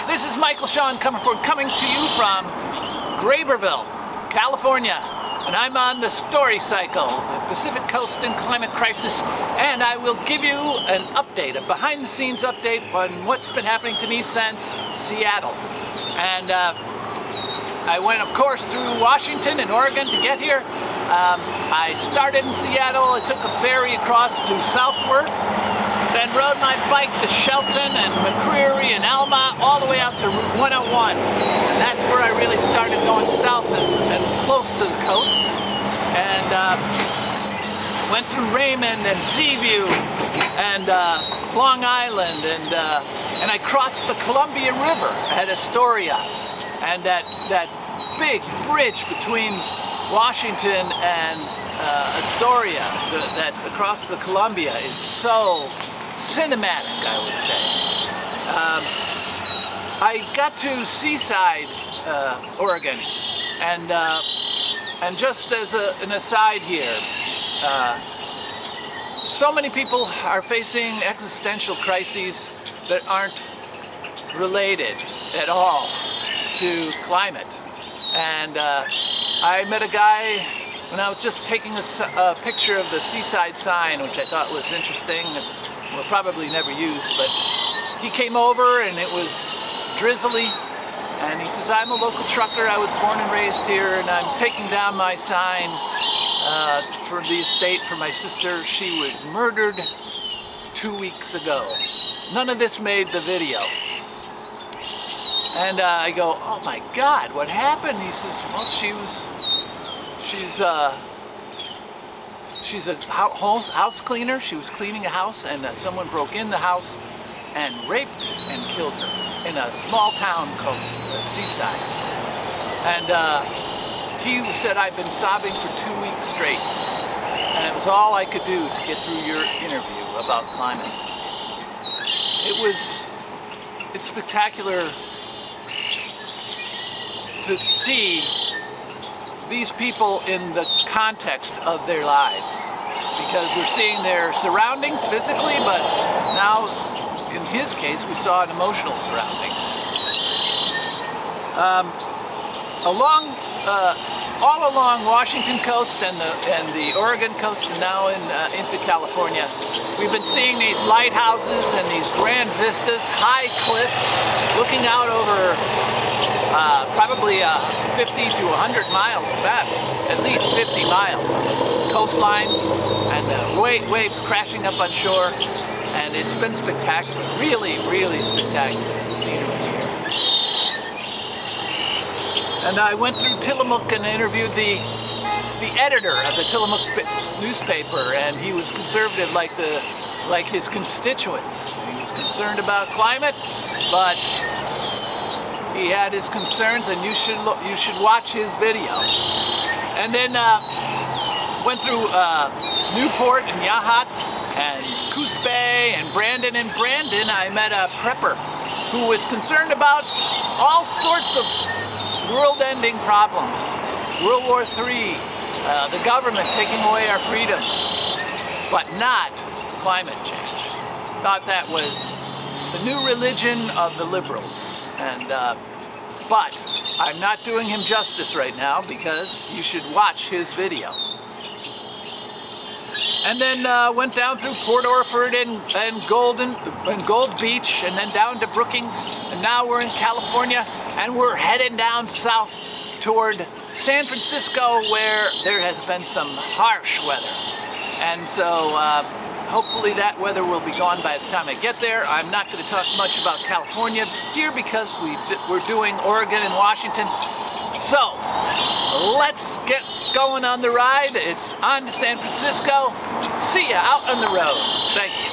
This is Sean Comerford coming to you from Graberville, California. And I'm on the story cycle, the Pacific Coast and Climate Crisis, and I will give you an update, a behind-the-scenes update on what's been happening to me since Seattle. And I went, of course, through Washington and Oregon to get here. I started in Seattle. I took a ferry across to Southworth, then rode my bike to Shelton and McCleary and Elma, all the way out to Route 101. And that's where I really started going south and close to the coast. And went through Raymond and Seaview and Long Island, and I crossed the Columbia River at Astoria. And that big bridge between Washington and Astoria, that across the Columbia, is so cinematic, I would say. I got to Seaside, Oregon, and just as an aside here, so many people are facing existential crises that aren't related at all to climate. And I met a guy when I was just taking a picture of the seaside sign, which I thought was interesting and will probably never use, but he came over and it was drizzly, and he says, I'm a local trucker, I was born and raised here, and I'm taking down my sign for the estate for my sister. She was murdered 2 weeks ago. None of this made the video. And I go, oh my God, what happened? He says, well, she's a house cleaner. She was cleaning a house, and someone broke in the house and raped and killed her in a small town called Seaside. And he said, I've been sobbing for 2 weeks straight, and it was all I could do to get through your interview about climate. It's spectacular to see these people in the context of their lives, because we're seeing their surroundings physically, but now in his case we saw an emotional surrounding. All along Washington coast and the Oregon coast, and now into California, we've been seeing these lighthouses and these grand vistas, high cliffs looking out over probably 50 to 100 miles back, at least 50 miles, coastline, and waves crashing up on shore, and it's been spectacular, really, really spectacular scenery here. And I went through Tillamook and interviewed the editor of the Tillamook newspaper, and he was conservative like his constituents. He was concerned about climate, but he had his concerns, and you should watch his video. And then went through Newport and Yachats and Coos Bay and Brandon. In Brandon, I met a prepper who was concerned about all sorts of world-ending problems. World War III, the government taking away our freedoms, but not climate change. Thought that was the new religion of the liberals. And but I'm not doing him justice right now, because you should watch his video. And then went down through Port Orford and Gold Beach, and then down to Brookings, and now we're in California, and we're heading down south toward San Francisco, where there has been some harsh weather. And so hopefully that weather will be gone by the time I get there. I'm not going to talk much about California here, because we're doing Oregon and Washington. So let's get going on the ride. It's on to San Francisco. See ya out on the road. Thank you.